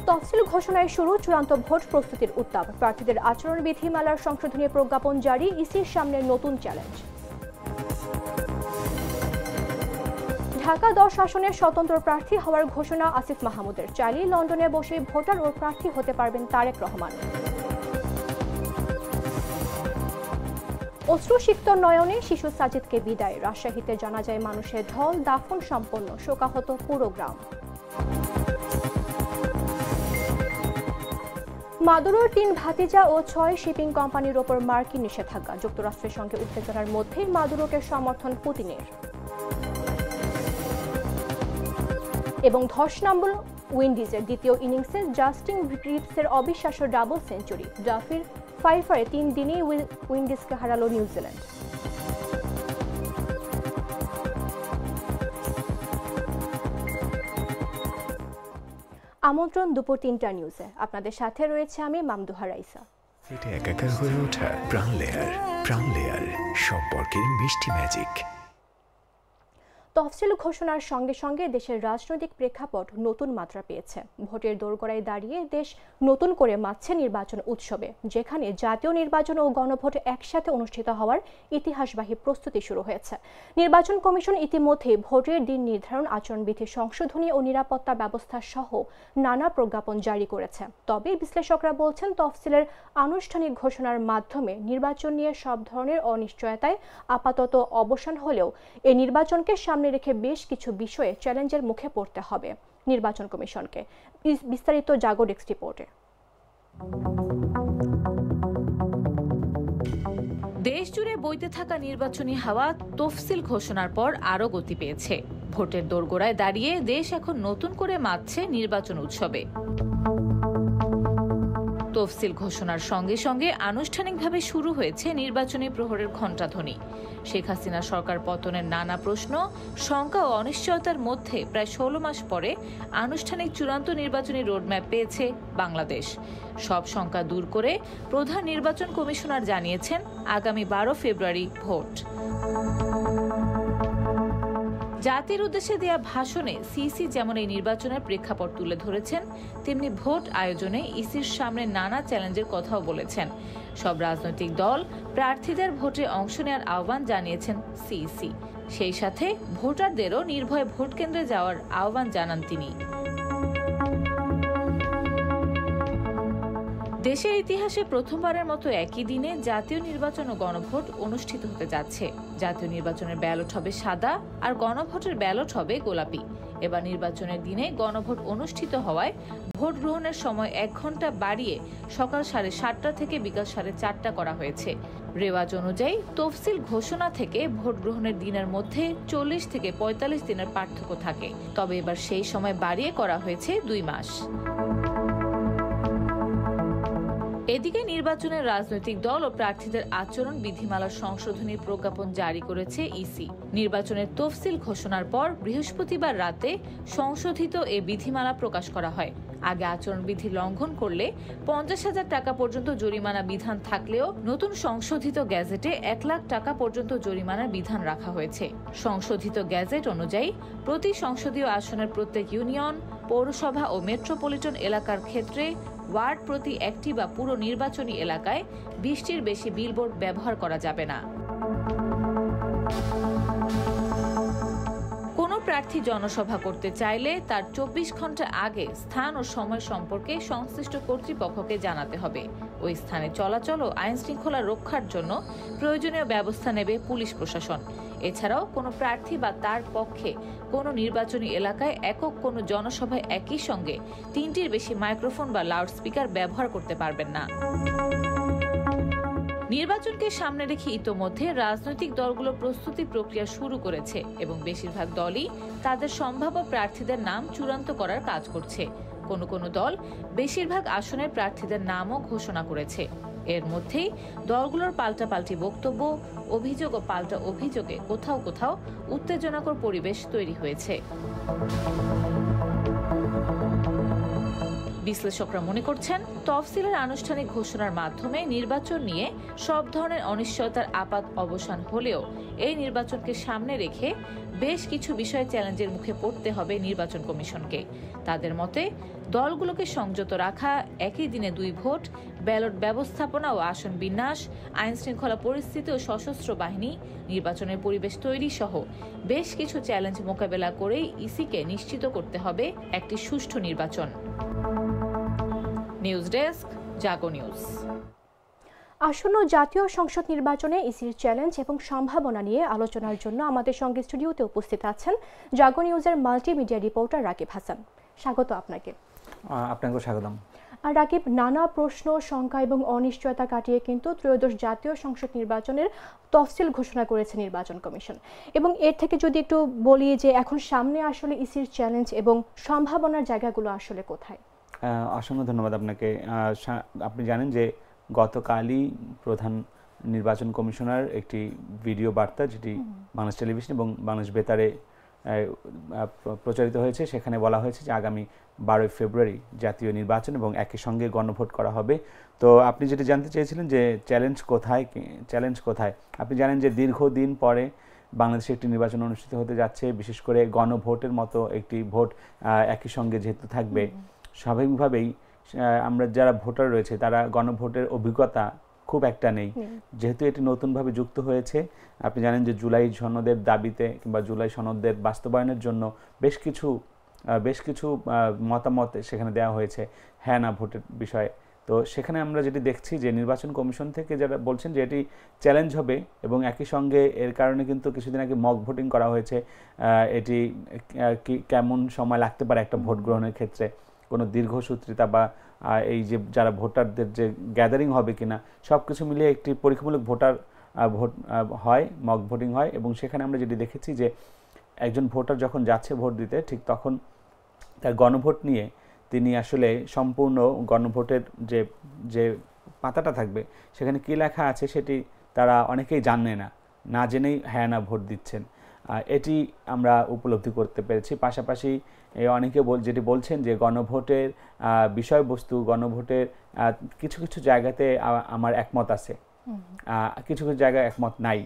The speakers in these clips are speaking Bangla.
তফসিল ঘোষণায় শুরু চূড়ান্ত ভোট প্রস্তুতির উত্তাপ। প্রার্থীদের আচরণ বিধিমালার সংশোধনী প্রজ্ঞাপন জারি, ইসির সামনে নতুন চ্যালেঞ্জ। ঢাকা 10 আসনের স্বতন্ত্র প্রার্থী হওয়ার ঘোষণা আসিফ মাহমুদের। চাইলেই লন্ডনে বসে ভোটার ও প্রার্থী হতে পারবেন তারেক রহমান। অশ্রুসিক্ত নয়নে শিশু সাজিদকে বিদায়। রাজশাহীতে জানাজায় মানুষের ঢল, দাফন সম্পন্ন, শোকাহত পুরো গ্রাম। মাদুরোর 3 ভাতিজা ও 6 শিপিং কোম্পানির ওপর মার্কিন নিষেধাজ্ঞা। যুক্তরাষ্ট্রের সঙ্গে উত্তেজনার মধ্যেই মাদুরোকে সমর্থন পুতিনের। এবং ধস নামল উইন্ডিজের দ্বিতীয় ইনিংসে জাস্টিন রিভসের অবিশ্বাস্য ডাবল সেঞ্চুরি। ডাফির ফাইফারে 3 দিনেই উইন্ডিজকে হারালো নিউজিল্যান্ড। আমন্ত্রণ দুপুর 3টা নিউজে। আপনাদের সাথে রয়েছে আমি মামদুহা রাইসা। এটা একাকার হয়ে ওঠা প্রাণ লেয়ার সম্পর্কের মিষ্টি ম্যাজিক। তফসিল ঘোষণার সঙ্গে সঙ্গে দেশের রাজনৈতিক প্রেক্ষাপট নতুন মাত্রা পেয়েছে। ভোটের দোরগোড়ায় দাঁড়িয়ে দেশ নতুন করে মাতছে নির্বাচন উৎসবে, যেখানে জাতীয় নির্বাচন ও গণভোট একসাথে অনুষ্ঠিত হওয়ার ইতিহাসবাহী প্রস্তুতি শুরু হয়েছে। নির্বাচন কমিশন ইতিমধ্যে ভোটের দিন নির্ধারণ, আচরণবিধি সংশোধনী ও নিরাপত্তা ব্যবস্থা সহ নানা প্রজ্ঞাপন জারি করেছে। তবে বিশ্লেষকরা বলছেন, তফসিলের আনুষ্ঠানিক ঘোষণার মাধ্যমে নির্বাচন নিয়ে সব ধরনের অনিশ্চয়তায় আপাতত অবসান হলেও এই নির্বাচনকে সামনে রেখে বেশ কিছু বিষয়ে চ্যালেঞ্জের মুখে পড়তে হবে নির্বাচন কমিশনকে। বিস্তারিত জাগো ডেস্ক রিপোর্টে। দেশ জুড়ে বইতে থাকা নির্বাচনী হাওয়া তফসিল ঘোষণার পর আরও গতি পেয়েছে। ভোটের দোরগোড়ায় দাঁড়িয়ে দেশ এখন নতুন করে মাতছে নির্বাচন উৎসবে। তফসিল ঘোষণার সঙ্গে সঙ্গে আনুষ্ঠানিকভাবে শুরু হয়েছে নির্বাচনী প্রহরের ঘণ্টাধ্বনি। শেখ হাসিনা সরকার পতনের নানা প্রশ্ন, শঙ্কা ও অনিশ্চয়তার মধ্যে প্রায় 16 মাস পরে আনুষ্ঠানিক চূড়ান্ত নির্বাচনী রোডম্যাপ পেয়েছে বাংলাদেশ। সব শঙ্কা দূর করে প্রধান নির্বাচন কমিশনার জানিয়েছেন, আগামী 12 ফেব্রুয়ারি ভোট। জাতির উদ্দেশ্যে দেয়া ভাষণে সিসি যেমন এই নির্বাচনের প্রেক্ষাপট তুলে ধরেছেন, তেমনি ভোট আয়োজনে ইসির সামনে নানা চ্যালেঞ্জের কথাও বলেছেন। সব রাজনৈতিক দল প্রার্থীদের ভোটে অংশ নেওয়ার আহ্বান জানিয়েছেন সিইসি। সেই সাথে ভোটারদেরও নির্ভয়ে ভোট কেন্দ্রে যাওয়ার আহ্বান জানান তিনি। দেশের ইতিহাসে প্রথমবারের মতো একই দিনে জাতীয় নির্বাচন ও গণভোট অনুষ্ঠিত হতে যাচ্ছে। জাতীয় নির্বাচনের ব্যালট হবে সাদা আর গণভোটের ব্যালট হবে গোলাপি। এবার নির্বাচনের দিনে গণভোট অনুষ্ঠিত হওয়ায় ভোট গ্রহণের সময় 1 ঘন্টা বাড়িয়ে সকাল 7:30টা থেকে বিকাল 4:30টা করা হয়েছে। রেওয়াজ অনুযায়ী তফসিল ঘোষণা থেকে ভোট গ্রহণের দিনের মধ্যে 40 থেকে 45 দিনের পার্থক্য থাকে। তবে এবার সেই সময় বাড়িয়ে করা হয়েছে 2 মাস। এদিকে নির্বাচনের রাজনৈতিক দল ও প্রার্থীদের আচরণ বিধিমালার সংশোধনীর প্রজ্ঞাপন জারি করেছে ইসি। নির্বাচনের তফসিল ঘোষণার পর বৃহস্পতিবার রাতে সংশোধিত এ বিধিমালা প্রকাশ করা হয়। আগে আচরণবিধি লঙ্ঘন করলে 50,000 টাকা পর্যন্ত জরিমানা বিধান থাকলেও নতুন সংশোধিত গ্যাজেটে 1 লাখ টাকা পর্যন্ত জরিমানার বিধান রাখা হয়েছে। সংশোধিত গ্যাজেট অনুযায়ী প্রতি সংসদীয় আসনের প্রত্যেক ইউনিয়ন, পৌরসভা ও মেট্রোপলিটন এলাকার ক্ষেত্রে ওয়ার্ড প্রতি একটি বা পুরো নির্বাচনী এলাকায় 20টির বেশি বিলবোর্ড ব্যবহার করা যাবে না। কোনো প্রার্থী জনসভা করতে চাইলে তার 24 ঘন্টা আগে স্থান ও সময় সম্পর্কে সংশ্লিষ্ট কর্তৃপক্ষকে জানাতে হবে। ওই স্থানে চলাচল ও আইন শৃঙ্খলা রক্ষার জন্য প্রয়োজনীয় ব্যবস্থা নেবে পুলিশ প্রশাসন। এছাড়াও কোনো প্রার্থী বা তার পক্ষে কোনো নির্বাচনী এলাকায় একক কোনো জনসভায় একই সঙ্গে 3টির বেশি মাইক্রোফোন বা লাউডস্পিকার ব্যবহার করতে পারবেন না। নির্বাচনকে সামনে রেখে ইতোমধ্যে রাজনৈতিক দলগুলো প্রস্তুতি প্রক্রিয়া শুরু করেছে এবং বেশিরভাগ দলই তাদের সম্ভাব্য প্রার্থীদের নাম চূড়ান্ত করার কাজ করছে। কোনো কোনো দল বেশিরভাগ আসনের প্রার্থীদের নামও ঘোষণা করেছে। এর মধ্যেই দলগুলোর পাল্টাপাল্টি বক্তব্য, অভিযোগ ও পাল্টা অভিযোগে কোথাও কোথাও উত্তেজনাকর পরিবেশ তৈরি হয়েছে। বিশ্লেষকরা মনে করছেন, তফসিলের আনুষ্ঠানিক ঘোষণার মাধ্যমে নির্বাচন নিয়ে সব ধরনের অনিশ্চয়তার আপাত অবসান হলেও এই নির্বাচনকে সামনে রেখে বেশ কিছু বিষয়ে চ্যালেঞ্জের মুখে পড়তে হবে নির্বাচন কমিশনকে। তাদের মতে, দলগুলোকে সংযত রাখা, একই দিনে 2 ভোট, ব্যালট ব্যবস্থাপনা ও আসন বিন্যাস, আইন শৃঙ্খলা পরিস্থিতি ও সশস্ত্র বাহিনী, নির্বাচনের পরিবেশ তৈরি সহ বেশ কিছু চ্যালেঞ্জ মোকাবেলা করেই ইসিকে নিশ্চিত করতে হবে একটি সুষ্ঠু নির্বাচন। নিউজ ডেস্ক, জাগো নিউজ। আসন্ন জাতীয় সংসদ নির্বাচনে ইসির চ্যালেঞ্জ এবং সম্ভাবনা নিয়ে আলোচনার জন্য আমাদের সঙ্গে স্টুডিওতে উপস্থিত আছেন জাগো নিউজের মাল্টিমিডিয়া রিপোর্টার রাকিব হাসান। স্বাগত আপনাকে। আপনাকেও স্বাগতম। আর রাকিব, নানা প্রশ্ন, শঙ্কা এবং অনিশ্চয়তা কাটিয়ে কিন্তু ত্রয়োদশ জাতীয় সংসদ নির্বাচনের তফসিল ঘোষণা করেছে নির্বাচন কমিশন। এবং এর থেকে যদি একটু বলি যে এখন সামনে আসলে ইসির চ্যালেঞ্জ এবং সম্ভাবনার জায়গাগুলো আসলে কোথায়? অসংখ্য ধন্যবাদ আপনাকে। আপনি জানেন যে গতকালই প্রধান নির্বাচন কমিশনার একটি ভিডিও বার্তা, যেটি বাংলাদেশ টেলিভিশন এবং বাংলাদেশ বেতারে প্রচারিত হয়েছে, সেখানে বলা হয়েছে যে আগামী 12 ফেব্রুয়ারি জাতীয় নির্বাচন এবং একই সঙ্গে গণভোট করা হবে। তো আপনি যেটি জানতে চেয়েছিলেন যে চ্যালেঞ্জ কোথায়, আপনি জানেন যে দীর্ঘদিন পরে বাংলাদেশে একটি নির্বাচন অনুষ্ঠিত হতে যাচ্ছে, বিশেষ করে গণভোটের মতো একটি ভোট একই সঙ্গে যেহেতু থাকবে, স্বাভাবিকভাবেই আমরা যারা ভোটার রয়েছে তারা গণভোটের অভিজ্ঞতা খুব একটা নেই। যেহেতু এটি নতুনভাবে যুক্ত হয়েছে, আপনি জানেন যে জুলাই সনদের দাবিতে কিংবা জুলাই সনদের বাস্তবায়নের জন্য বেশ কিছু মতামত সেখানে দেওয়া হয়েছে হ্যাঁ না ভোটের বিষয়ে। তো সেখানে আমরা যেটি দেখছি যে নির্বাচন কমিশন থেকে যারা বলছেন যে এটি চ্যালেঞ্জ হবে এবং একই সঙ্গে এর কারণে কিন্তু কিছুদিন আগে মক ভোটিং করা হয়েছে। এটি কেমন সময় লাগতে পারে একটা ভোট গ্রহণের ক্ষেত্রে, কোনো দীর্ঘসূত্রিতা বা এই যে যারা ভোটারদের যে গ্যাদারিং হবে কিনা, সব কিছু মিলিয়ে একটি পরীক্ষামূলক ভোট হয়, মক ভোটিং হয়। এবং সেখানে আমরা যেটি দেখেছি যে একজন ভোটার যখন যাচ্ছে ভোট দিতে, ঠিক তখন তার গণভোট নিয়ে তিনি আসলে সম্পূর্ণ গণভোটের যে পাতাটা থাকবে সেখানে কী লেখা আছে সেটি তারা অনেকেই জানে না জেনেই হ্যাঁ না ভোট দিচ্ছেন। এটি আমরা উপলব্ধি করতে পেরেছি। পাশাপাশি অনেকে যেটি বলছেন যে গণভোটের বিষয়বস্তু, গণভোটের কিছু জায়গাতে আমার একমত আছে, কিছু জায়গায় একমত নাই।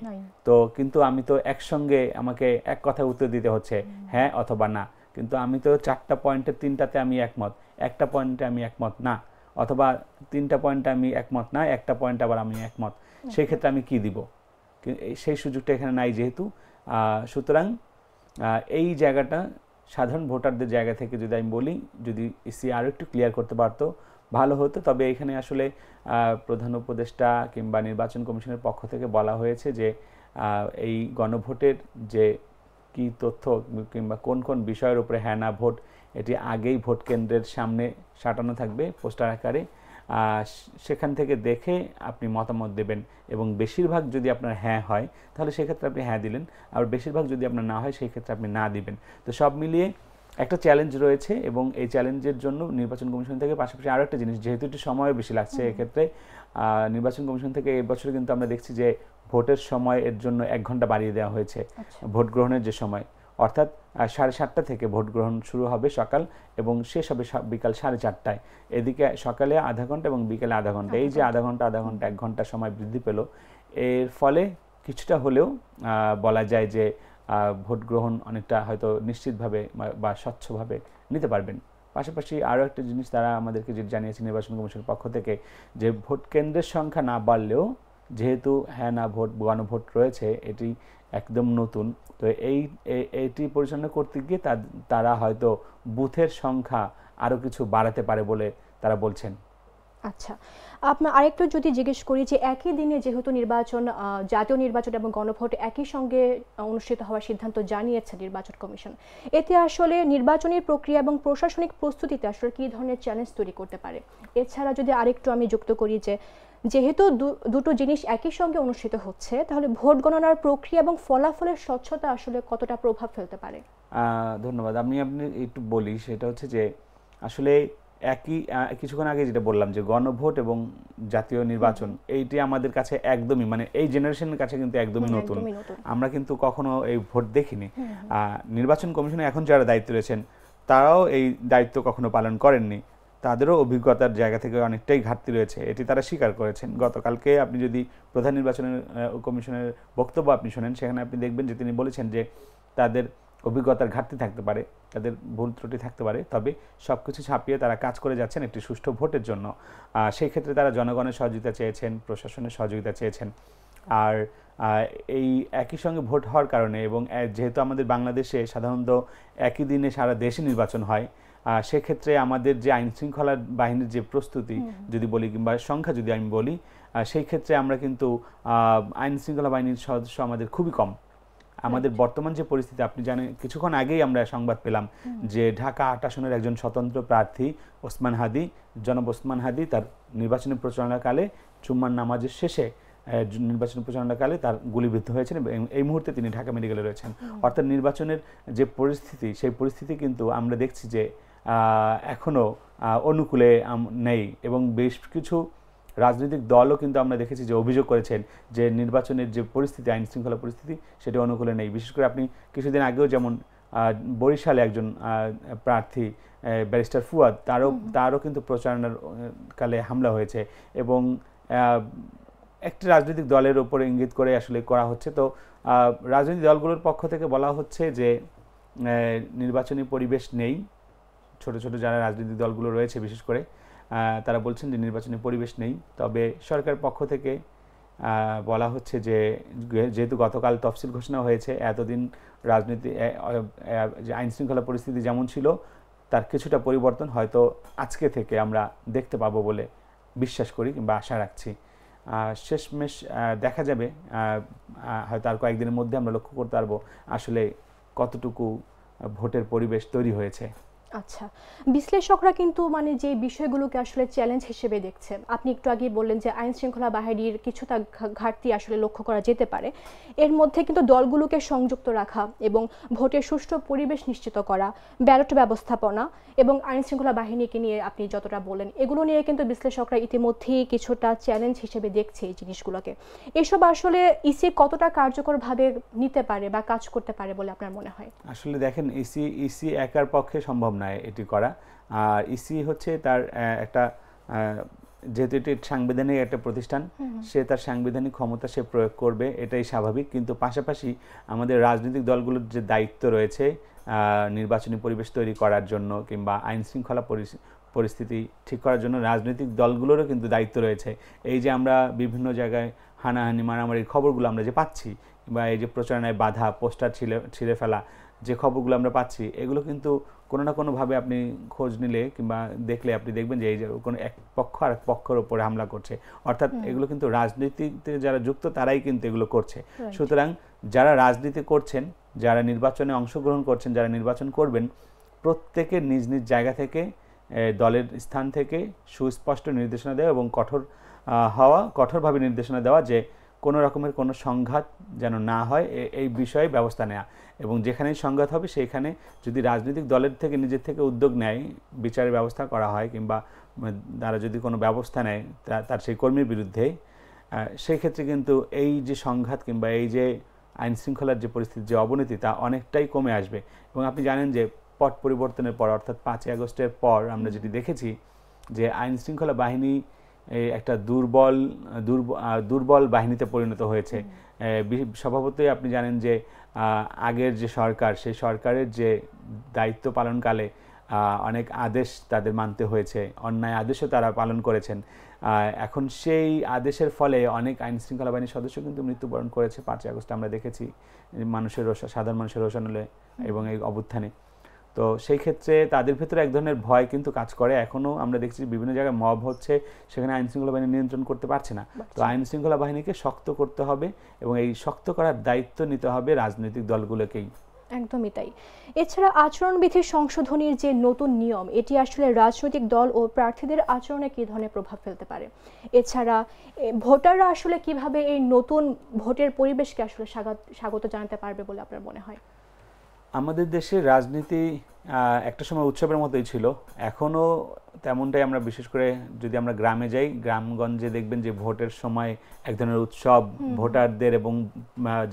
তো কিন্তু আমি তো একসঙ্গে আমাকে এক কথায় উত্তর দিতে হচ্ছে হ্যাঁ অথবা না, কিন্তু আমি তো 4টা পয়েন্টের 3টাতে আমি একমত, একটা পয়েন্টে আমি একমত না, অথবা 3টা পয়েন্টে আমি একমত না, একটা পয়েন্ট আবার আমি একমত। সেই ক্ষেত্রে আমি কি দিব? সেই সুযোগটা এখানে নাই যেহেতু। সুতরাং এই জায়গাটা সাধারণ ভোটারদের জায়গা থেকে যদি আমি বলি, যদি ইসি আরও একটু ক্লিয়ার করতে পারতো ভালো হতো। তবে এখানে আসলে প্রধান উপদেষ্টা কিংবা নির্বাচন কমিশনের পক্ষ থেকে বলা হয়েছে যে এই গণভোটের যে কি তথ্য কিংবা কোন বিষয়ের উপরে হ্যাঁ না ভোট, এটি আগেই ভোট কেন্দ্রের সামনে সাঁটানো থাকবে পোস্টার আকারে। সেখান থেকে দেখে আপনি মতামত দেবেন এবং বেশিরভাগ যদি আপনার হ্যাঁ হয় তাহলে সেক্ষেত্রে আপনি হ্যাঁ দিলেন, আর বেশিরভাগ যদি আপনার না হয় সেই ক্ষেত্রে আপনি না দিবেন। তো সব মিলিয়ে একটা চ্যালেঞ্জ রয়েছে এবং এই চ্যালেঞ্জের জন্য নির্বাচন কমিশন থেকে পাশাপাশি আরও একটা জিনিস, যেহেতু একটু সময়ও বেশি লাগছে এক্ষেত্রে, নির্বাচন কমিশন থেকে এই বছর কিন্তু আমরা দেখছি যে ভোটের সময় এর জন্য 1 ঘন্টা বাড়িয়ে দেওয়া হয়েছে। ভোট গ্রহণের যে সময়, অর্থাৎ 7:30 থেকে ভোট গ্রহণ শুরু হবে সকাল এবং শেষ হবে বিকাল 4:30টায়। এদিকে সকালে আধা ঘন্টা এবং বিকালে আধা ঘন্টা, এই যে আধা ঘন্টা 1 ঘন্টা সময় বৃদ্ধি পেল, এর ফলে কিছুটা হলেও বলা যায় যে ভোট গ্রহণ অনেকটা হয়তো নিশ্চিতভাবে বা স্বচ্ছভাবে নিতে পারবেন। পাশাপাশি আরও একটা জিনিস তারা আমাদেরকে যেটা জানিয়েছে নির্বাচন কমিশনের পক্ষ থেকে, যে ভোট কেন্দ্রের সংখ্যা না বাড়লেও যেহেতু হ্যাঁ না ভোট গণভোট রয়েছে, এটি একদম নতুন। তো এইটি পরিচালনা করতে গিয়ে তারা হয়তো বুথের সংখ্যা আরও কিছু বাড়াতে পারে বলে তারা বলছেন। আচ্ছা, আপনার আরেকটু যদি জিজ্ঞেস করি যে একই দিনে যেহেতু নির্বাচন, জাতীয় নির্বাচন এবং গণভোট একই সঙ্গে অনুষ্ঠিত হওয়ার সিদ্ধান্ত জানিয়েছে নির্বাচন কমিশন, এতে আসলে নির্বাচনী প্রক্রিয়া এবং প্রশাসনিক প্রস্তুতিতে আসলে কী ধরনের চ্যালেঞ্জ তৈরি করতে পারে? এছাড়া যদি আরেকটু আমি যুক্ত করি যে যেহেতু দুটো জিনিস একই সঙ্গে অনুষ্ঠিত হচ্ছে, তাহলে ভোট গণনার প্রক্রিয়া এবং ফলাফলের স্বচ্ছতা আসলে কতটা প্রভাব ফেলতে পারে? ধন্যবাদ। আপনি একটু বলি, সেটা হচ্ছে যে আসলে কিছুক্ষণ আগে যেটা বললাম যে গণভোট এবং জাতীয় নির্বাচন, এইটি আমাদের কাছে একদমই মানে এই জেনারেশনের কাছে কিন্তু একদমই নতুন। আমরা কিন্তু কখনো এই ভোট দেখিনি। নির্বাচন কমিশনে এখন যারা দায়িত্ব রয়েছেন তারাও এই দায়িত্ব কখনো পালন করেননি। তাদেরও অভিজ্ঞতার জায়গা থেকে অনেকটাই ঘাটতি রয়েছে, এটি তারা স্বীকার করেছেন। গতকালকে আপনি যদি প্রধান নির্বাচনের কমিশনের বক্তব্য আপনি শোনেন, সেখানে আপনি দেখবেন যে তিনি বলেছেন যে তাদের অভিজ্ঞতার ঘাটতি থাকতে পারে, তাদের ভুল ত্রুটি থাকতে পারে, তবে সব কিছু ছাপিয়ে তারা কাজ করে যাচ্ছেন একটি সুষ্ঠু ভোটের জন্য। সেই ক্ষেত্রে তারা জনগণের সহযোগিতা চেয়েছেন, প্রশাসনের সহযোগিতা চেয়েছেন। আর এই একই সঙ্গে ভোট হওয়ার কারণে এবং যেহেতু আমাদের বাংলাদেশে সাধারণত একই দিনে সারা দেশে নির্বাচন হয়, সেক্ষেত্রে আমাদের যে আইন শৃঙ্খলা বাহিনীর যে প্রস্তুতি যদি বলি কিংবা সংখ্যা যদি আমি বলি, সেই ক্ষেত্রে আমরা কিন্তু আইন শৃঙ্খলা বাহিনীর সদস্য আমাদের খুবই কম। আমাদের বর্তমান যে পরিস্থিতি আপনি জানেন, কিছুক্ষণ আগেই আমরা সংবাদ পেলাম যে ঢাকা ৮ আসনের একজন স্বতন্ত্র প্রার্থী জনাব ওসমান হাদি তার নির্বাচনী প্রচারণাকালে জুম্মার নামাজের শেষে নির্বাচনী প্রচারণাকালে তার গুলিবিদ্ধ হয়েছেন এবং এই মুহূর্তে তিনি ঢাকা মেডিকেলে রয়েছেন। অর্থাৎ নির্বাচনের যে পরিস্থিতি, সেই পরিস্থিতি কিন্তু আমরা দেখছি যে এখনও অনুকূলে নেই এবং বেশ কিছু রাজনৈতিক দলও কিন্তু আমরা দেখেছি যে অভিযোগ করেছেন যে নির্বাচনের যে পরিস্থিতি, আইন শৃঙ্খলা পরিস্থিতি, সেটা অনুকূলে নেই। বিশেষ করে আপনি কিছুদিন আগেও যেমন বরিশালে একজন প্রার্থী ব্যারিস্টার ফুয়াদ, তারও কিন্তু প্রচারণার কালে হামলা হয়েছে এবং একটি রাজনৈতিক দলের উপরে ইঙ্গিত করে আসলে করা হচ্ছে। তো রাজনৈতিক দলগুলোর পক্ষ থেকে বলা হচ্ছে যে নির্বাচনী পরিবেশ নেই। ছোট ছোট যারা রাজনৈতিক দলগুলো রয়েছে বিশেষ করে তারা বলছেন যে নির্বাচনী পরিবেশ নেই। তবে সরকারের পক্ষ থেকে বলা হচ্ছে যে যেহেতু গতকাল তফসিল ঘোষণা হয়েছে, এতদিন রাজনীতি যে আইন শৃঙ্খলা পরিস্থিতি যেমন ছিল তার কিছুটা পরিবর্তন হয়তো আজকে থেকে আমরা দেখতে পাবো বলে বিশ্বাস করি কিংবা আশা রাখছি। শেষমেশ দেখা যাবে, হয়তো আর কয়েকদিনের মধ্যে আমরা লক্ষ্য করতে পারবো আসলে কতটুকু ভোটের পরিবেশ তৈরি হয়েছে। আচ্ছা, বিশ্লেষকরা কিন্তু মানে যে বিষয়গুলোকে আসলে চ্যালেঞ্জ হিসেবে দেখছে, আপনি একটু আগে বললেন যে আইন শৃঙ্খলা বাহিনীর কিছুটা ঘাটতি আসলে লক্ষ্য করা যেতে পারে। এর মধ্যে কিন্তু দলগুলোকে সংযুক্ত রাখা এবং ভোটের সুষ্ঠু পরিবেশ নিশ্চিত করা, ব্যালট ব্যবস্থাপনা এবং আইন শৃঙ্খলা বাহিনীকে নিয়ে আপনি যতটা বলেন, এগুলো নিয়ে কিন্তু বিশ্লেষকরা ইতিমধ্যেই কিছুটা চ্যালেঞ্জ হিসেবে দেখছে এই জিনিসগুলোকে। এসব আসলে ইসি কতটা কার্যকরভাবে নিতে পারে বা কাজ করতে পারে বলে আপনার মনে হয়? আসলে দেখেন, ইসি একার পক্ষে সম্ভব নয় এটি করা। আর ইসি হচ্ছে তার একটা, যেহেতু এটি সাংবিধানিক একটা প্রতিষ্ঠান, সে তার সাংবিধানিক ক্ষমতা সে প্রয়োগ করবে, এটাই স্বাভাবিক। কিন্তু পাশাপাশি আমাদের রাজনৈতিক দলগুলোর যে দায়িত্ব রয়েছে নির্বাচনী পরিবেশ তৈরি করার জন্য কিংবা আইন শৃঙ্খলা পরিস্থিতি ঠিক করার জন্য, রাজনৈতিক দলগুলোরও কিন্তু দায়িত্ব রয়েছে। এই যে আমরা বিভিন্ন জায়গায় হানাহানি মারামারির খবরগুলো আমরা যে পাচ্ছি, বা এই যে প্রচারণায় বাধা, পোস্টার ছিঁড়ে ফেলা যে খবরগুলো আমরা পাচ্ছি, এগুলো কিন্তু কোনো না কোনোভাবে আপনি খোঁজ নিলে কিংবা দেখলে আপনি দেখবেন যে এই যে কোনো এক পক্ষ আর এক পক্ষের উপরে হামলা করছে। অর্থাৎ এগুলো কিন্তু রাজনীতিতে যারা যুক্ত তারাই কিন্তু এগুলো করছে। সুতরাং যারা রাজনীতি করছেন, যারা নির্বাচনে অংশগ্রহণ করছেন, যারা নির্বাচন করবেন, প্রত্যেকের নিজ নিজ জায়গা থেকে, দলের স্থান থেকে সুস্পষ্ট নির্দেশনা দেওয়া এবং কঠোরভাবে নির্দেশনা দেওয়া যে কোনো রকমের কোনো সংঘাত যেন না হয়, এই বিষয়ে ব্যবস্থা নেওয়া। এবং যেখানেই সংঘাত হবে সেইখানে যদি রাজনৈতিক দলের থেকে নিজের থেকে উদ্যোগ নেয়, বিচারের ব্যবস্থা করা হয় কিংবা তারা যদি কোনো ব্যবস্থা নেয় তার সেই কর্মীর বিরুদ্ধে, সেই ক্ষেত্রে কিন্তু এই যে সংঘাত কিংবা এই যে আইন শৃঙ্খলার যে পরিস্থিতি, যে অবনতি, তা অনেকটাই কমে আসবে। এবং আপনি জানেন যে পট পরিবর্তনের পর, অর্থাৎ 5ই আগস্টের পর আমরা যেটি দেখেছি যে আইন শৃঙ্খলা বাহিনী একটা দুর্বল বাহিনীতে পরিণত হয়েছে। স্বভাবতই আপনি জানেন যে আগের যে সরকার, সেই সরকারের যে দায়িত্ব পালনকালে অনেক আদেশ তাদের মানতে হয়েছে, অন্যায় আদেশও তারা পালন করেছেন। এখন সেই আদেশের ফলে অনেক আইন শৃঙ্খলা বাহিনীর সদস্য কিন্তু মৃত্যুবরণ করেছে। 5ই আগস্ট আমরা দেখেছি সাধারণ মানুষের রোষানলে এবং এই অভ্যুত্থানে। তো সেই ক্ষেত্রে তাদের ভেতরে এক ধরনের ভয় কিন্তু কাজ করে। এখনও আমরা দেখছি বিভিন্ন জায়গায় মব হচ্ছে, সেখানে আইন শৃঙ্খলা বাহিনী নিয়ন্ত্রণ করতে পারছে না। তো আইন শৃঙ্খলা বাহিনীকে শক্ত করতে হবে এবং এই শক্ত করার দায়িত্ব নিতে হবে রাজনৈতিক দলগুলোকেই। একদমই তাই। এছাড়া আচরণবিধি সংশোধনীর যে নতুন নিয়ম, এটি আসলে রাজনৈতিক দল ও প্রার্থীদের আচরণে কী ধরনের প্রভাব ফেলতে পারে? এছাড়া ভোটাররা আসলে কিভাবে এই নতুন ভোটের পরিবেশকে আসলে স্বাগত জানাতে পারবে বলে আপনার মনে হয়? আমাদের দেশের রাজনীতি একটা সময় উৎসবের মতোই ছিল, এখনও তেমনটাই। আমরা বিশেষ করে যদি আমরা গ্রামে যাই, গ্রামগঞ্জে দেখবেন যে ভোটের সময় এক ধরনের উৎসব, ভোটারদের এবং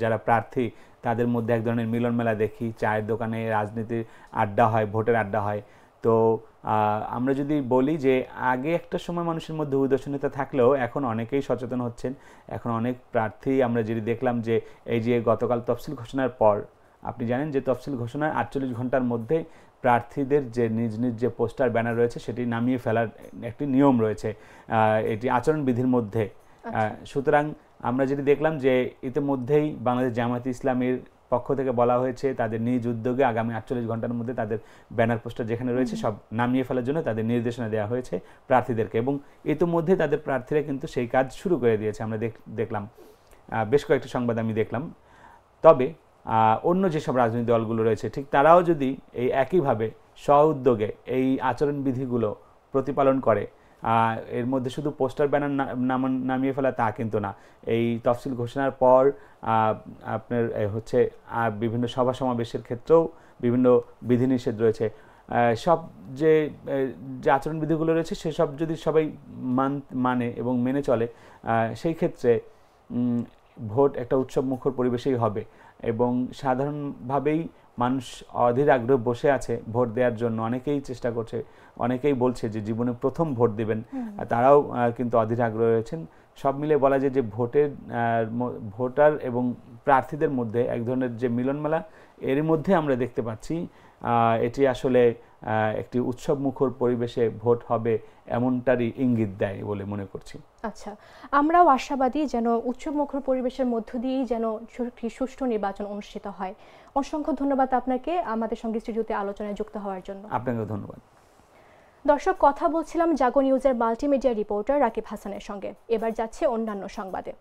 যারা প্রার্থী তাদের মধ্যে এক ধরনের মিলন মেলা দেখি। চায়ের দোকানে রাজনীতির আড্ডা হয়, ভোটের আড্ডা হয়। তো আমরা যদি বলি যে আগে একটা সময় মানুষের মধ্যে উদাসীনতা থাকলেও এখন অনেকেই সচেতন হচ্ছেন। এখন অনেক প্রার্থী আমরা যদি দেখলাম যে এই যে গতকাল তফসিল ঘোষণার পর, আপনি জানেন যে তফসিল ঘোষণার 48 ঘন্টার মধ্যে প্রার্থীদের যে নিজ নিজ যে পোস্টার ব্যানার রয়েছে সেটি নামিয়ে ফেলার একটি নিয়ম রয়েছে এটি আচরণবিধির মধ্যে। সুতরাং আমরা যদি দেখলাম যে ইতিমধ্যেই বাংলাদেশ জামায়াতে ইসলামীর পক্ষ থেকে বলা হয়েছে তাদের নিজ উদ্যোগে আগামী 48 ঘন্টার মধ্যে তাদের ব্যানার পোস্টার যেখানে রয়েছে সব নামিয়ে ফেলার জন্য তাদের নির্দেশনা দেওয়া হয়েছে প্রার্থীদেরকে, এবং ইতিমধ্যে তাদের প্রার্থীরা কিন্তু সেই কাজ শুরু করে দিয়েছে। আমরা দেখলাম বেশ কয়েকটি সংবাদ আমি দেখলাম। তবে অন্য যেসব রাজনৈতিক দলগুলো রয়েছে ঠিক তারাও যদি এই একইভাবে স্ব-উদ্যোগে এই আচরণবিধিগুলো প্রতিপালন করে, এর মধ্যে শুধু পোস্টার ব্যানার নামিয়ে ফেলা তা কিন্তু না, এই তফসিল ঘোষণার পর আপনার হচ্ছে বিভিন্ন সভা সমাবেশের ক্ষেত্রেও বিভিন্ন বিধিনিষেধ রয়েছে। সব যে আচরণবিধিগুলো রয়েছে সেসব যদি সবাই মানে এবং মেনে চলে, সেই ক্ষেত্রে ভোট একটা উৎসব মুখর পরিবেশেই হবে এবং সাধারণভাবেই মানুষ অধীর আগ্রহ বসে আছে ভোট দেওয়ার জন্য। অনেকেই চেষ্টা করছে, অনেকেই বলছে যে জীবনে প্রথম ভোট দিবেন, তারাও কিন্তু অধীর আগ্রহ রয়েছেন। সব মিলে বলা যায় যে ভোটার এবং প্রার্থীদের মধ্যে এক ধরনের যে মিলনমেলা এর মধ্যে আমরা দেখতে পাচ্ছি এটি আসলে একটি উৎসব মুখর পরিবেশে ভোট হবে এমনটারই ইঙ্গিত দেয় বলে মনে করছি। আচ্ছা, আমরাও আশাবাদী যেন উৎসব মুখর পরিবেশের মধ্য দিয়েই যেন সুষ্ঠু নির্বাচন অনুষ্ঠিত হয়। অসংখ্য ধন্যবাদ আপনাকে আমাদের সঙ্গে স্টুডিওতে আলোচনায় যুক্ত হওয়ার জন্য। আপনাকে ধন্যবাদ। দর্শক, কথা বলছিলাম জাগো নিউজের মাল্টিমিডিয়া রিপোর্টার রাকিব হাসানের সঙ্গে। এবার যাচ্ছে অন্যান্য সংবাদে।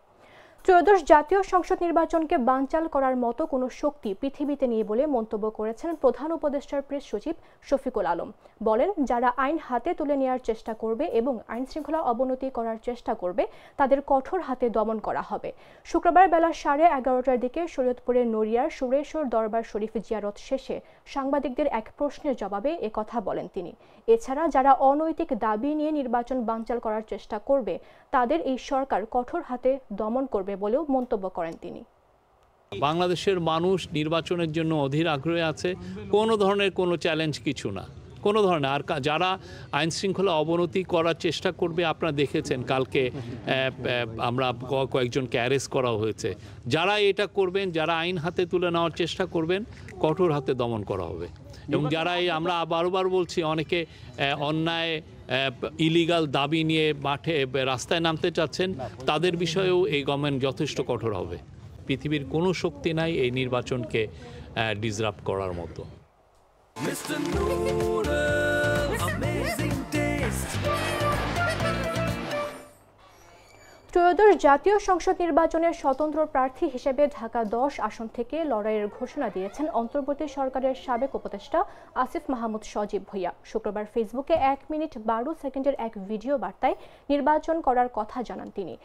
ত্রয়োদশ জাতীয় সংসদ নির্বাচনকে বানচাল করার মতো কোনো শক্তি পৃথিবীতে নেই বলে মন্তব্য করেছেন প্রধান উপদেষ্টার প্রেস সচিব শফিকুল আলম। বলেন, যারা আইন হাতে তুলে নেওয়ার চেষ্টা করবে এবং আইন শৃঙ্খলা অবনতি করার চেষ্টা করবে তাদের কঠোর হাতে দমন করা হবে। শুক্রবার বেলা 11:30টার দিকে শরীয়তপুরের নড়িয়ার সুরেশ্বর দরবার শরীফ জিয়ারত শেষে সাংবাদিকদের এক প্রশ্নের জবাবে একথা বলেন তিনি। এছাড়া যারা অনৈতিক দাবি নিয়ে নির্বাচন বানচাল করার চেষ্টা করবে তাদের এই সরকার কঠোর হাতে দমন করবে বলেও মন্তব্য করেন তিনি। বাংলাদেশের মানুষ নির্বাচনের জন্য অধীর আগ্রহে আছে, কোনো ধরনের কোনো চ্যালেঞ্জ কিছু না, কোনো ধরনের। আর যারা আইন শৃঙ্খলা অবনতি করার চেষ্টা করবে, আপনারা দেখেছেন কালকে আমরা কয়েকজনকে অ্যারেস্ট করা হয়েছে। যারা এটা করবেন, যারা আইন হাতে তুলে নেওয়ার চেষ্টা করবেন, কঠোর হাতে দমন করা হবে। এবং যারা আমরা বারবার বলছি অনেকে অন্যায় ইলিগাল দাবি নিয়ে মাঠে রাস্তায় নামতে চাচ্ছেন, তাদের বিষয়েও এই গভর্নমেন্ট যথেষ্ট কঠোর হবে। পৃথিবীর কোনো শক্তি নাই এই নির্বাচনকে ডিসরাপ্ট করার মতো। ত্রয়োদশ জাতীয় সংসদ নির্বাচনের স্বতন্ত্র প্রার্থী হিসেবে ঢাকা 10 আসন থেকে লড়াইয়ের ঘোষণা দিয়েছেন অন্তর্বর্তী সরকারের সাবেক উপদেষ্টা আসিফ মাহমুদ সজীব ভুঁইয়া। শুক্রবার ফেসবুকে 1 মিনিট 12 সেকেন্ডের এক ভিডিও বার্তায় নির্বাচন করার কথা জানান তিনি।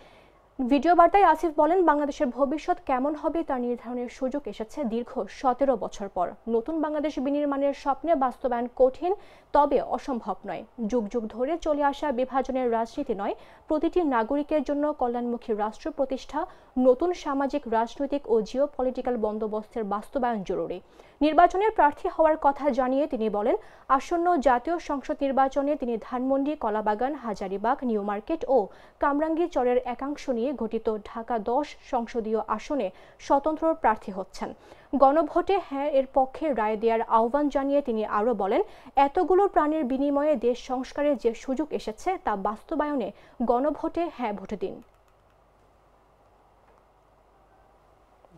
ভিডিও বার্তায় আসিফ বলেন, বাংলাদেশের ভবিষ্যৎ কেমন হবে তা নির্ধারণের সুযোগ এসেছে দীর্ঘ 17 বছর পর। নতুন বাংলাদেশ বিনির্মাণের স্বপ্নে বাস্তবায়ন কঠিন, তবে অসম্ভব নয়। যুগ যুগ ধরে চলে আসা বিভাজনের রাজনীতি নয়, প্রতিটি নাগরিকের জন্য কল্যাণমুখী রাষ্ট্র প্রতিষ্ঠা, নতুন সামাজিক, রাজনৈতিক ও জিওপলিটিক্যাল বন্দোবস্তের বাস্তবায়ন জরুরি। নির্বাচনের প্রার্থী হওয়ার কথা জানিয়ে তিনি বলেন, আসন্ন জাতীয় সংসদ নির্বাচনে তিনি ধানমন্ডি, কলাবাগান, হাজারীবাগ, নিউ মার্কেট ও কামরাঙ্গীরচরের একাংশ নিয়ে গঠিত ঢাকা 10 সংসদীয় আসনে স্বতন্ত্র প্রার্থী হচ্ছেন। গণভোটে হ্যাঁ এর পক্ষে রায় দেওয়ার আহ্বান জানিয়ে তিনি আরও বলেন, এতগুলো প্রাণের বিনিময়ে দেশ সংস্কারের যে সুযোগ এসেছে তা বাস্তবায়নে গণভোটে হ্যাঁ ভোট দিন।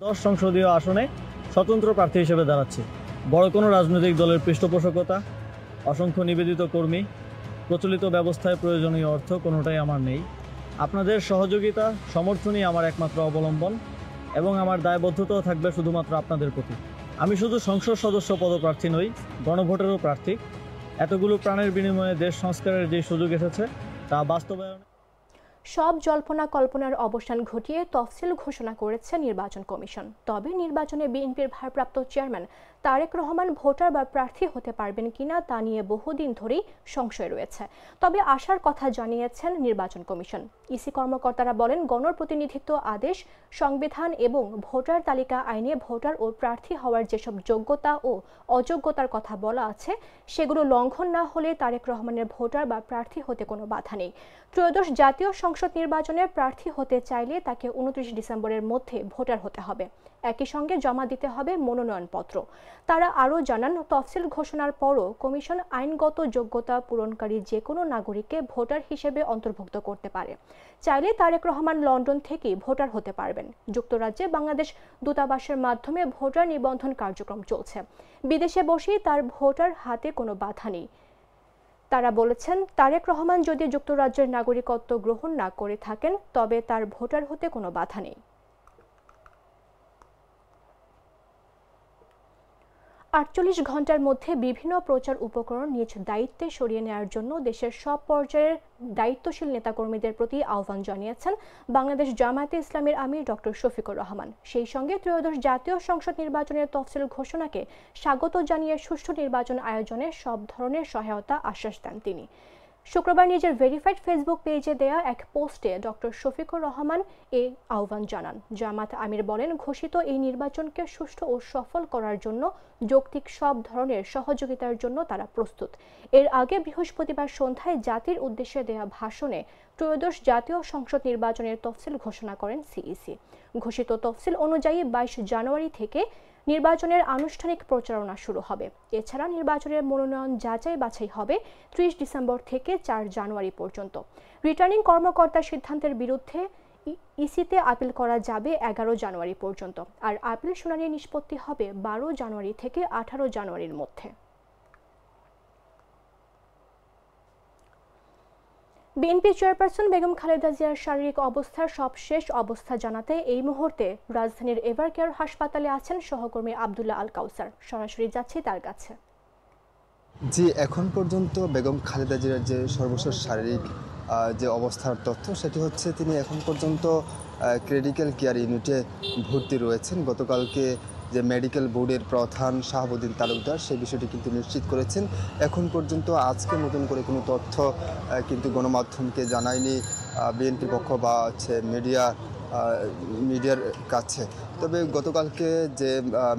10 সংসদীয় আসনে স্বতন্ত্র প্রার্থী হিসেবে দাঁড়াচ্ছি। বড় কোনো রাজনৈতিক দলের পৃষ্ঠপোষকতা, অসংখ্য নিবেদিত কর্মী, প্রচলিত ব্যবস্থায় প্রয়োজনীয় অর্থ কোনোটাই আমার নেই। আপনাদের সহযোগিতা, সমর্থনই আমার একমাত্র অবলম্বন এবং আমার দায়বদ্ধতাও থাকবে শুধুমাত্র আপনাদের প্রতি। আমি শুধু সংসদ সদস্য পদপ্রার্থী নই, গণভোটেরও প্রার্থী। এতগুলো প্রাণের বিনিময়ে দেশ সংস্কারের যে সুযোগ এসেছে তা বাস্তবায়নে সব জল্পনা কল্পনার অবসান ঘটিয়ে তফসিল ঘোষণা করেছে নির্বাচন কমিশন। তবে নির্বাচনে বিএনপির ভারপ্রাপ্ত চেয়ারম্যান তারেক রহমান ভোটার বা প্রার্থী হতে পারবেন কিনা তা নিয়ে বহুদিন ধরেই সংশয় রয়েছে। তবে আশার কথা জানিয়েছেন নির্বাচন কমিশন। ইসি কর্মকর্তারা বলেন, গণপ্রতিনিধিত্ব আদেশ, সংবিধান এবং ভোটার তালিকা আইনে ভোটার ও প্রার্থী হওয়ার যেসব যোগ্যতা ও অযোগ্যতার কথা বলা আছে সেগুলো লঙ্ঘন না হলে তারেক রহমানের ভোটার বা প্রার্থী হতে কোনো বাধা নেই। ত্রয়োদশ জাতীয় সংসদ নির্বাচনে প্রার্থী হতে চাইলে তাকে 29 ডিসেম্বরের মধ্যে ভোটার হতে হবে। একই সঙ্গে জমা দিতে হবে মনোনয়নপত্র। তারা আরও জানান, তফসিল ঘোষণার পরও কমিশন আইনগত যোগ্যতা পূরণকারী যে কোনো নাগরিককে ভোটার হিসেবে অন্তর্ভুক্ত করতে পারে। চাইলে তারেক রহমান লন্ডন থেকেই ভোটার হতে পারবেন। যুক্তরাজ্যে বাংলাদেশ দূতাবাসের মাধ্যমে ভোটার নিবন্ধন কার্যক্রম চলছে। বিদেশে বসেই তার ভোটার হাতে কোনো বাধা নেই। তারা বলেছেন, তারেক রহমান যদি যুক্তরাজ্যের নাগরিকত্ব গ্রহণ না করে থাকেন তবে তার ভোটার হতে কোনো বাধা নেই। 48 ঘন্টার মধ্যে বিভিন্ন প্রচার উপকরণ নিজ দায়িত্বে সরিয়ে নেওয়ার জন্য দেশের সব পর্যায়ের দায়িত্বশীল নেতাকর্মীদের প্রতি আহ্বান জানিয়েছেন বাংলাদেশ জামায়াতে ইসলামীর আমির ডক্টর শফিকুর রহমান। সেই সঙ্গে ত্রয়োদশ জাতীয় সংসদ নির্বাচনের তফসিল ঘোষণাকে স্বাগত জানিয়ে সুষ্ঠু নির্বাচন আয়োজনে সব ধরনের সহায়তা আশ্বাস দেন তিনি। শুক্রবার নিজের ভেরিফাইড ফেসবুক পেজে দেয়া এক পোস্টে ডক্টর শফিকুর রহমান এই আহ্বান জানান। জামাত আমির বলেন, ঘোষিত এই নির্বাচনকে সুষ্ঠু ও সফল করার জন্য যৌক্তিক সব ধরনের সহযোগিতার জন্য তারা প্রস্তুত। এর আগে বৃহস্পতিবার সন্ধ্যায় জাতির উদ্দেশ্যে দেয়া ভাষণে ত্রয়োদশ জাতীয় সংসদ নির্বাচনের তফসিল ঘোষণা করেন সিইসি। ঘোষিত তফসিল অনুযায়ী 22 জানুয়ারি থেকে নির্বাচনের আনুষ্ঠানিক প্রচারণা শুরু হবে। এছাড়া নির্বাচনের মনোনয়ন যাচাই বাছাই হবে 30 ডিসেম্বর থেকে 4 জানুয়ারি পর্যন্ত। রিটার্নিং কর্মকর্তার সিদ্ধান্তের বিরুদ্ধে ইসিতে আপিল করা যাবে 11 জানুয়ারি পর্যন্ত, আর আপিল শুনানির নিষ্পত্তি হবে 12 জানুয়ারি থেকে 18 জানুয়ারির মধ্যে। বিএনপি চেয়ারপারসন বেগম খালেদা জিয়ার শারীরিক অবস্থার সবশেষ অবস্থা জানাতে এই মুহূর্তে রাজধানীর এভারকেয়ার হাসপাতালে আছেন সহকর্মী আব্দুল্লাহ আল কাউসার। সরাসরি যাচ্ছি তার কাছে। জি, এখন পর্যন্ত বেগম খালেদা জিয়ার যে সর্বশেষ শারীরিক যে অবস্থার তথ্য সেটি হচ্ছে তিনি এখন পর্যন্ত ক্রিটিক্যাল কেয়ার ইউনিটে ভর্তি রয়েছেন। গতকালকে যে মেডিকেল বোর্ডের প্রধান শাহাবুদ্দিন তালুকদার সেই বিষয়টি কিন্তু নিশ্চিত করেছেন। এখন পর্যন্ত আজকে নতুন করে কোনো তথ্য কিন্তু গণমাধ্যমকে জানায়নি বিএনপির পক্ষ বা হচ্ছে মিডিয়ার কাছে। তবে গতকালকে যে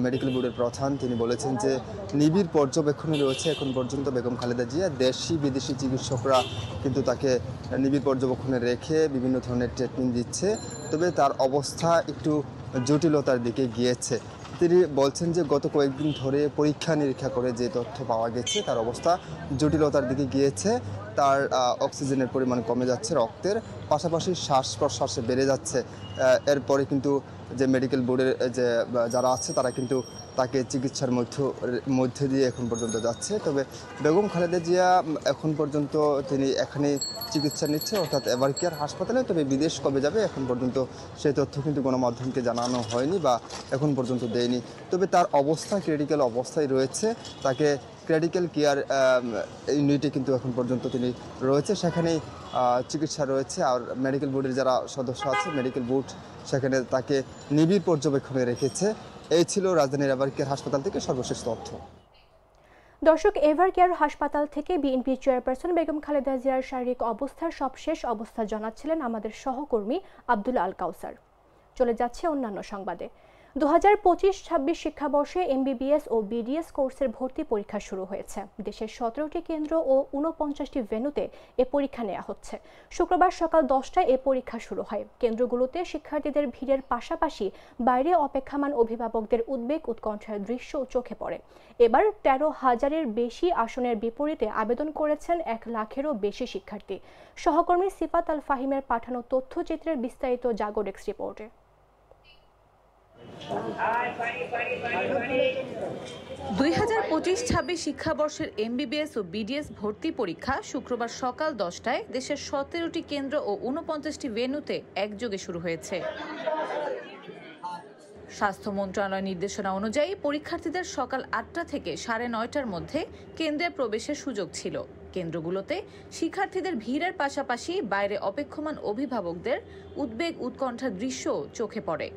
মেডিকেল বোর্ডের প্রধান তিনি বলেছেন যে নিবিড় পর্যবেক্ষণে রয়েছে এখন পর্যন্ত বেগম খালেদা জিয়া। দেশি বিদেশি চিকিৎসকরা কিন্তু তাকে নিবিড় পর্যবেক্ষণে রেখে বিভিন্ন ধরনের ট্রিটমেন্ট দিচ্ছে। তবে তার অবস্থা একটু জটিলতার দিকে গিয়েছে। তিনি বলছেন যে গত কয়েকদিন ধরে পরীক্ষা নিরীক্ষা করে যে তথ্য পাওয়া গেছে তার অবস্থা জটিলতার দিকে গিয়েছে। তার অক্সিজেনের পরিমাণ কমে যাচ্ছে রক্তের, পাশাপাশি শ্বাস প্রশ্বাসে বেড়ে যাচ্ছে। এরপরে কিন্তু যে মেডিকেল বোর্ডের যে যারা আছে তারা কিন্তু তাকে চিকিৎসার মধ্যে দিয়ে এখন পর্যন্ত যাচ্ছে। তবে বেগম খালেদা জিয়া এখন পর্যন্ত তিনি এখানে চিকিৎসা নিচ্ছে, অর্থাৎ এভারকেয়ার হাসপাতালে। তবে বিদেশ কবে যাবে এখন পর্যন্ত সেই তথ্য কিন্তু গণমাধ্যমকে জানানো হয়নি বা এখন পর্যন্ত দেয়নি। তবে তার অবস্থা ক্রিটিক্যাল অবস্থায় রয়েছে। তাকে ক্রিটিক্যাল কেয়ার ইউনিটে কিন্তু এখন পর্যন্ত তিনি রয়েছে, সেখানেই চিকিৎসা রয়েছে। আর মেডিকেল বোর্ডের যারা সদস্য আছে মেডিকেল বোর্ড সেখানে তাকে নিবিড় পর্যবেক্ষণে রেখেছে। এই ছিল রাজধানীর এভারকেয়ার হাসপাতাল থেকে সর্বশেষ তথ্য। দর্শক, এভারকেয়ার হাসপাতাল থেকে বিএনপি চেয়ারপারসন বেগম খালেদা জিয়ার শারীরিক অবস্থার সবশেষ অবস্থা জানাচ্ছিলেন আমাদের সহকর্মী আব্দুল আল কাউসার। চলে যাচ্ছে অন্যান্য সংবাদে। 2025-26 শিক্ষাবর্ষে এমবিবিএস ও বিডিএস কোর্সের ভর্তি পরীক্ষা শুরু হয়েছে। দেশের 17টি কেন্দ্র ও 49টি ভেন্যুতে এ পরীক্ষা নেওয়া হচ্ছে। শুক্রবার সকাল 10টায় এ পরীক্ষা শুরু হয়। কেন্দ্রগুলোতে শিক্ষার্থীদের ভিড়ের পাশাপাশি বাইরে অপেক্ষমান অভিভাবকদের উদ্বেগ উৎকণ্ঠার দৃশ্য চোখে পড়ে। এবার 13,000-এর বেশি আসনের বিপরীতে আবেদন করেছেন 1 লাখেরও বেশি শিক্ষার্থী। সহকর্মী সিফাত আল ফাহিমের পাঠানো তথ্যচিত্রের বিস্তারিত জাগো ডেস্ক রিপোর্টে। 2025-26 শিক্ষাবর্ষের এমবিবিএস ও বিডিএস ভর্তি পরীক্ষা শুক্রবার সকাল 10টায় দেশের 17টি কেন্দ্র ও 49টি ভেন্যুতে একযোগে শুরু হয়েছে। স্বাস্থ্য মন্ত্রণালয় নির্দেশনা অনুযায়ী পরীক্ষার্থীদের সকাল 8টা থেকে 9:30টার মধ্যে কেন্দ্রে প্রবেশের সুযোগ ছিল। কেন্দ্রগুলোতে শিক্ষার্থীদের ভিড়ের পাশাপাশি বাইরে অপেক্ষমান অভিভাবকদের উদ্বেগ উৎকণ্ঠার দৃশ্য চোখে পড়ে।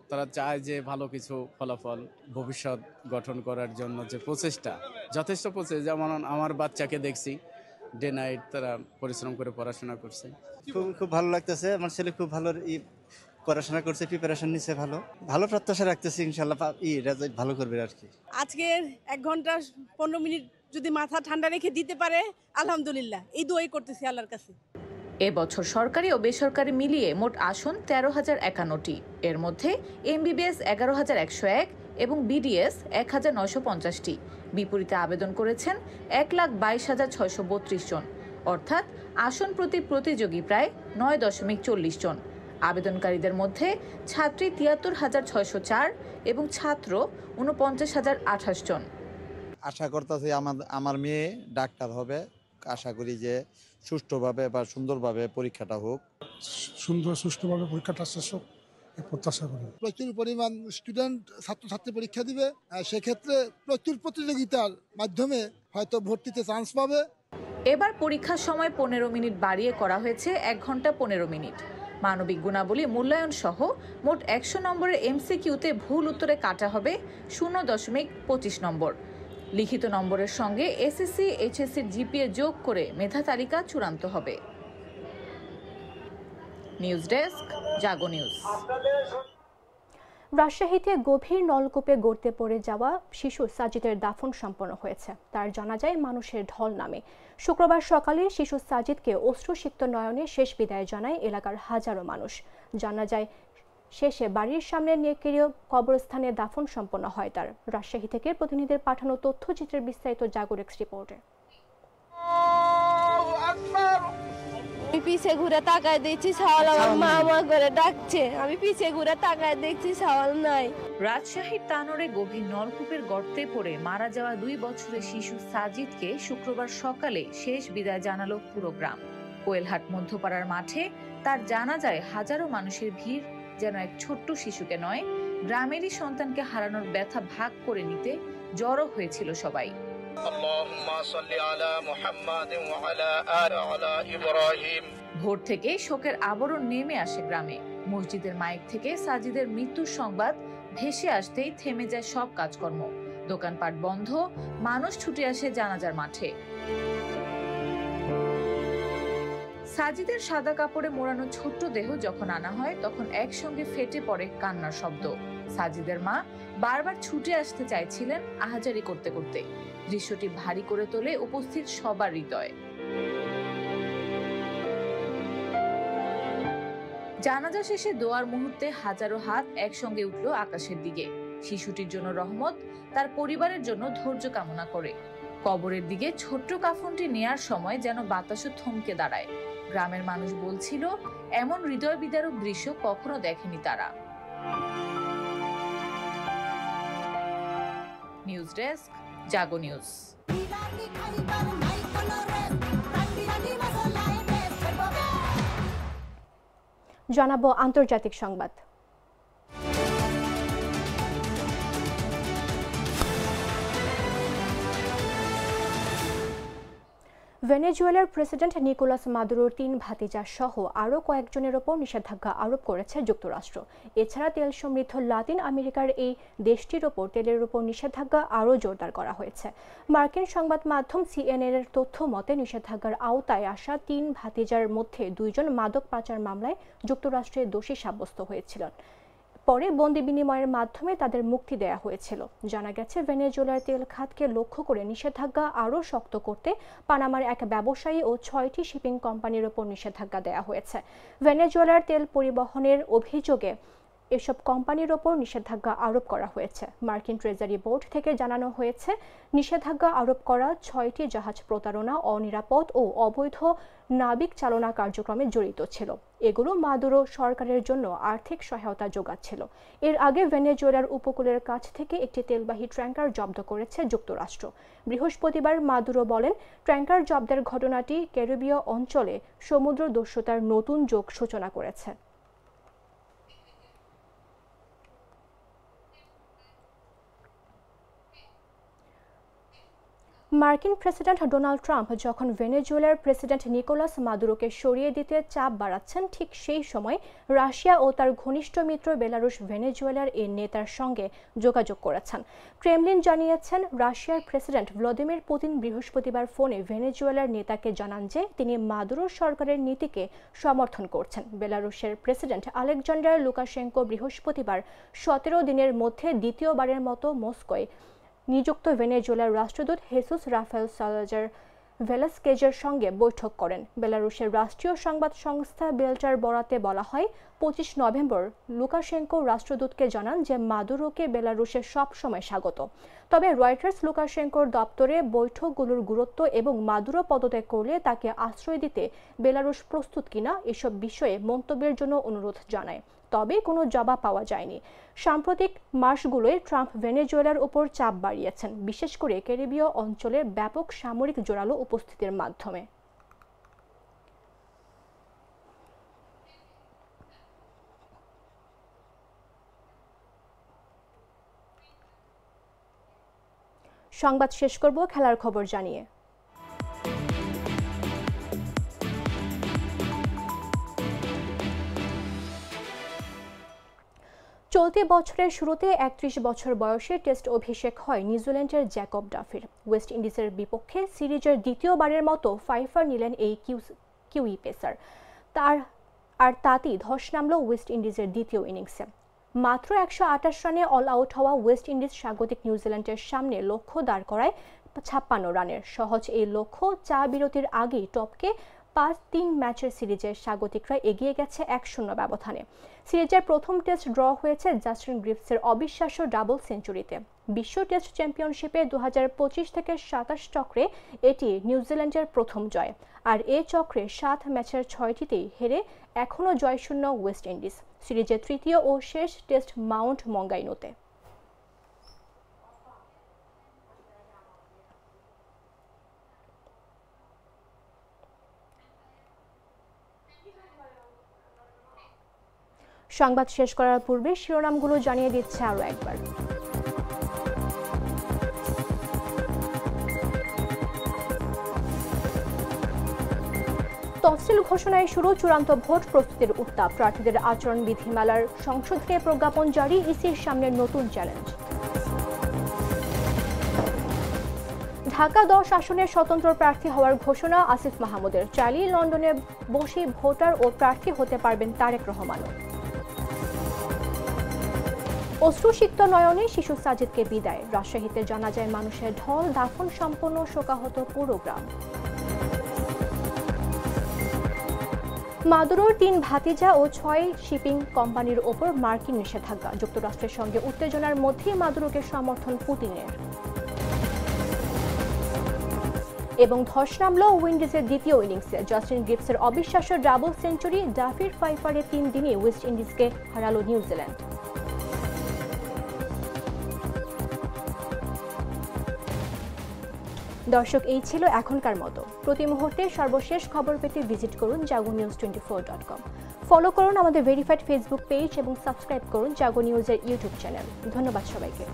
তারা চায় যে ভালো কিছু ফলাফল, ভবিষ্যৎ গঠন করার জন্য যে প্রচেষ্টা, যথেষ্ট প্রচেষ্টা। যেমন আমার বাচ্চাকে দেখছি ডে নাইট তারা পরিশ্রম করে পড়াশোনা করছে। খুব ভালো লাগতেছে। আমার ছেলে খুব ভালো পড়াশোনা করছে, প্রিপারেশন নিচ্ছে, ভালো ভালো প্রত্যাশা রাখতেছি ইনশাল্লাহ রেজাল্ট ভালো করবে আর কি। আজকের 1 ঘন্টা 15 মিনিট যদি মাথা ঠান্ডা রেখে দিতে পারে আলহামদুলিল্লাহ, এই দোয়াই করতেছি আল্লাহর কাছে। এবছর সরকারি ও বেসরকারি মিলিয়ে মোট আসন 13,051টি। এর মধ্যে এমবিবিএস 11,101 এবং বিডিএস 1,950টি। বিপরীতে আবেদন করেছেন 1,22,632 জন, অর্থাৎ আসন প্রতি প্রতিযোগী প্রায় 9.40 জন। আবেদনকারীদের মধ্যে ছাত্রী 73,604 এবং ছাত্র 49,028 জন। আশা করতেছি আমার মেয়ে ডাক্তার হবে। আশা করি যে সুষ্ঠুভাবে বা সুন্দরভাবে পরীক্ষাটা হোক, সুষ্ঠুভাবে পরীক্ষাটা শেষ হোক, প্রত্যাশা করি। প্রচুর পরিমাণ স্টুডেন্ট ছাত্রছাত্রী পরীক্ষা দিবে, সেক্ষেত্রে প্রচুর প্রতিযোগিতার মাধ্যমে হয়তো ভর্তিতে চান্স পাবে। এবার পরীক্ষার সময় 15 মিনিট বাড়িয়ে করা হয়েছে 1 ঘন্টা 15 মিনিট। মানবিক গুণাবলী মূল্যায়ন সহ মোট 100 নম্বরের এমসিকিউতে ভুল উত্তরে কাটা হবে 0.25 নম্বর। লিখিত নম্বরের সঙ্গে এসএসসি এইচএসসির জিপিএ যোগ করে মেধা তালিকা চূড়ান্ত হবে। নিউজ ডেস্ক, জাগো নিউজ। রাজশাহীতে গভীর নলকূপে গড়তে পড়ে যাওয়া শিশু সাজিদের দাফন সম্পন্ন হয়েছে। তার জানাজায় মানুষের ঢল নামে। শুক্রবার সকালে শিশু সাজিদকে অশ্রুসিক্ত নয়নে শেষ বিদায় জানায় এলাকার হাজারো মানুষ। জানাজায় শেষে বাড়ির সামনে নেকেরীয় কবরস্থানে দাফন সম্পন্ন হয় তার। রাজশাহী থেকে প্রতিনিধিদের পাঠানো তথ্যচিত্রের বিস্তারিত জাগোরেক্স রিপোর্টে। আমি পিছে ঘুরে তাকায় দেখছি সাওয়াল আমার মা মা করে ডাকছে। আমি পিছে ঘুরে তাকায় দেখছি সাওয়াল নাই। রাজশাহীর তানোরে গভীর নলকূপের গর্তে পড়ে মারা যাওয়া 2 বছরের শিশু সাজিদকে শুক্রবার সকালে শেষ বিদায় জানালো পুরো গ্রাম। কোয়েলহাট মধ্যপাড়ার মাঠে তার জানাজায় হাজারো মানুষের ভিড় যেন এক ছোট্ট শিশুকে নয়, গ্রামেরই সন্তানকে হারানোর ব্যথা ভাগ করে নিতে জড়ো হয়েছিল সবাই। ভোর থেকে শোকের আবরণ নেমে আসে গ্রামে। মসজিদের মাইক থেকে সাজিদের মৃত্যুর সংবাদ ভেসে আসতেই থেমে যায় সব কাজকর্ম। দোকানপাট বন্ধ, মানুষ ছুটে আসে জানাজার মাঠে। সাজিদের সাদা কাপড়ে মোড়ানো ছোট্ট দেহ যখন আনা হয় তখন একসঙ্গে ফেটে পড়ে কান্নার শব্দ। সাজিদের মা বারবার ছুটে আসতে চাইছিলেন আহাজারি করতে করতে। দৃশ্যটি ভারী করে তোলে উপস্থিত সবার হৃদয়। জানাজা শেষে দোয়ার মুহূর্তে হাজারো হাত একসঙ্গে উঠল আকাশের দিকে। শিশুটির জন্য রহমত, তার পরিবারের জন্য ধৈর্য কামনা করে। কবরের দিকে ছোট্ট কাফনটি নেয়ার সময় যেন বাতাসও থমকে দাঁড়ায়। গ্রামের মানুষ বলছিল এমন হৃদয় বিদারক দৃশ্য কখনো দেখেনি তারা। নিউজ ডেস্ক, জাগো নিউজ। জানাবো আন্তর্জাতিক সংবাদ। ভেনেজুয়েলার প্রেসিডেন্ট নিকোলাস মাদুরোর 3 ভাতিজা সহ আরও কয়েকজনের ওপর নিষেধাজ্ঞা আরোপ করেছে যুক্তরাষ্ট্র। এছাড়া তেল সমৃদ্ধ লাতিন আমেরিকার এই দেশটির ওপর তেলের উপর নিষেধাজ্ঞা আরও জোরদার করা হয়েছে। মার্কিন সংবাদ মাধ্যম সিএনএন এর তথ্য মতে নিষেধাজ্ঞার আওতায় আসা 3 ভাতিজার মধ্যে 2 জন মাদক পাচার মামলায় যুক্তরাষ্ট্রের দোষী সাব্যস্ত হয়েছিলেন। পরে বন্দি বিনিময়ের মাধ্যমে তাদের মুক্তি দেয়া হয়েছিল। জানা গেছে ভেনেজুয়েলার তেল খাতকে লক্ষ্য করে নিষেধাজ্ঞা আরও শক্ত করতে পানামার এক ব্যবসায়ী ও 6টি শিপিং কোম্পানির ওপর নিষেধাজ্ঞা দেয়া হয়েছে। ভেনেজুয়েলার তেল পরিবহনের অভিযোগে এসব কোম্পানির ওপর নিষেধাজ্ঞা আরোপ করা হয়েছে। মার্কিন ট্রেজারি বোর্ড থেকে জানানো হয়েছে নিষেধাজ্ঞা আরোপ করা 6টি জাহাজ প্রতারণা, অনিরাপদ ও অবৈধ নাবিক চালনা কার্যক্রমে জড়িত ছিল। এগুলো মাদুরো সরকারের জন্য আর্থিক সহায়তা যোগাচ্ছিল। এর আগে ভেনেজুয়েলার উপকূলের কাছ থেকে একটি তেলবাহী ট্যাঙ্কার জব্দ করেছে যুক্তরাষ্ট্র। বৃহস্পতিবার মাদুরো বলেন ট্যাঙ্কার জব্দের ঘটনাটি ক্যারিবীয় অঞ্চলে সমুদ্র দস্যুতার নতুন যুগ সূচনা করেছে। মার্কিন প্রেসিডেন্ট ডোনাল্ড ট্রাম্প যখন ভেনেজুয়েলার প্রেসিডেন্ট নিকোলাস মাদুরোকে সরিয়ে দিতে চাপ বাড়াচ্ছেন, ঠিক সেই সময় রাশিয়া ও তার ঘনিষ্ঠ মিত্র বেলারুশ ভেনেজুয়েলার এই নেতার সঙ্গে যোগাযোগ করেছেন। ক্রেমলিন জানিয়েছেন, রাশিয়ার প্রেসিডেন্ট ভ্লাদিমির পুতিন বৃহস্পতিবার ফোনে ভেনেজুয়েলার নেতাকে জানান যে তিনি মাদুরো সরকারের নীতিকে সমর্থন করছেন। বেলারুশের প্রেসিডেন্ট আলেকজান্ডার লুকাশেঙ্কো বৃহস্পতিবার 17 দিনের মধ্যে দ্বিতীয়বারের মতো মস্কোয় নিযুক্ত ভেনেজুয়েলার রাষ্ট্রদূত হেসুস রাফায়েল সালাজার ভেলাস্কেজের সঙ্গে বৈঠক করেন। বেলারুশের রাষ্ট্রীয় সংবাদ সংস্থা বেল্টার বরাতে বলা হয়, 25 নভেম্বর লুকাশেঙ্কো রাষ্ট্রদূতকে জানান যে মাদুরোকে বেলারুশে সবসময় স্বাগত। তবে রয়টার্স লুকাশেঙ্কোর দপ্তরে বৈঠকগুলোর গুরুত্ব এবং মাদুরো পদত্যাগ করলে তাকে আশ্রয় দিতে বেলারুশ প্রস্তুত কিনা এসব বিষয়ে মন্তব্যের জন্য অনুরোধ জানায়। তবে কোনো জবাব পাওয়া যায়নি। সাম্প্রতিক মাসগুলোয় ট্রাম্প ভেনেজুয়েলার উপর চাপ বাড়িয়েছেন, বিশেষ করে ক্যারিবীয় অঞ্চলের ব্যাপক সামরিক জোরালো উপস্থিতির মাধ্যমে। সংবাদ শেষ করব খেলার খবর জানিয়ে। চলতি বছরের শুরুতে 31 বছর বয়সে টেস্ট অভিষেক হয় নিউজিল্যান্ডের জ্যাকব ডাফির। ওয়েস্ট ইন্ডিজের বিপক্ষে সিরিজের দ্বিতীয়বারের মতো ফাইফার নিলেন এই কিউই পেসার। তাতেই ধস নামল ওয়েস্ট ইন্ডিজের দ্বিতীয় ইনিংসে। মাত্র 128 রানে অল আউট হওয়া ওয়েস্ট ইন্ডিজ স্বাগতিক নিউজিল্যান্ডের সামনে লক্ষ্য দাঁড় করায় 56 রানের। সহজ এই লক্ষ্য চা বিরতির আগেই টপকে 5-3 ম্যাচের সিরিজের স্বাগতিকরা এগিয়ে গেছে 1-0 ব্যবধানে। সিরিজের প্রথম টেস্ট ড্র হয়েছে জাস্টিন গ্রিফসের অবিশ্বাস্য ডাবল সেঞ্চুরিতে। বিশ্ব টেস্ট চ্যাম্পিয়নশিপে 2025 থেকে 27 চক্রে এটি নিউজিল্যান্ডের প্রথম জয়। আর এ চক্রে 7 ম্যাচের 6টিতেই হেরে এখনও জয়শূন্য ওয়েস্ট ইন্ডিজ। সিরিজের তৃতীয় ও শেষ টেস্ট মাউন্ট মঙ্গাইনোতে। সংবাদ শেষ করার পূর্বে শিরোনামগুলো জানিয়ে দিচ্ছে আরও একবার। তফসিল ঘোষণায় শুরু, চূড়ান্ত ভোট প্রস্তুতির উত্তাপ। প্রার্থীদের আচরণ বিধিমালার সংশোধনী প্রজ্ঞাপন জারি, ইসির সামনে নতুন চ্যালেঞ্জ। ঢাকা 10 আসনের স্বতন্ত্র প্রার্থী হওয়ার ঘোষণা আসিফ মাহমুদের। চাইলেই লন্ডনে বসে ভোটার ও প্রার্থী হতে পারবেন তারেক রহমানও। অশ্রুসিক্ত নয়নে শিশু সাজিদকে বিদায়। রাজশাহীতে জানাজায় মানুষের ঢল, দাফন সম্পন্ন, শোকাহত পুরো গ্রাম। মাদুরোর 3 ভাতিজা ও 6 শিপিং কোম্পানির ওপর মার্কিন নিষেধাজ্ঞা। যুক্তরাষ্ট্রের সঙ্গে উত্তেজনার মধ্যেই মাদুরোকে সমর্থন পুতিনের। এবং ধস নামল উইন্ডিজের দ্বিতীয় ইনিংসে। জাস্টিন গ্রিফসের অবিশ্বাস্য ডাবল সেঞ্চুরি। ডাফির ফাইফারে 3 দিনে ওয়েস্ট ইন্ডিজকে হারালো নিউজিল্যান্ড। দর্শক, এই ছিল এখনকার মতো। প্রতি মুহূর্তে সর্বশেষ খবর পেতে ভিজিট করুন jagonews24.com। ফলো করুন আমাদের ভেরিফাইড ফেসবুক পেজ এবং সাবস্ক্রাইব করুন জাগো নিউজের ইউটিউব চ্যানেল। ধন্যবাদ সবাইকে।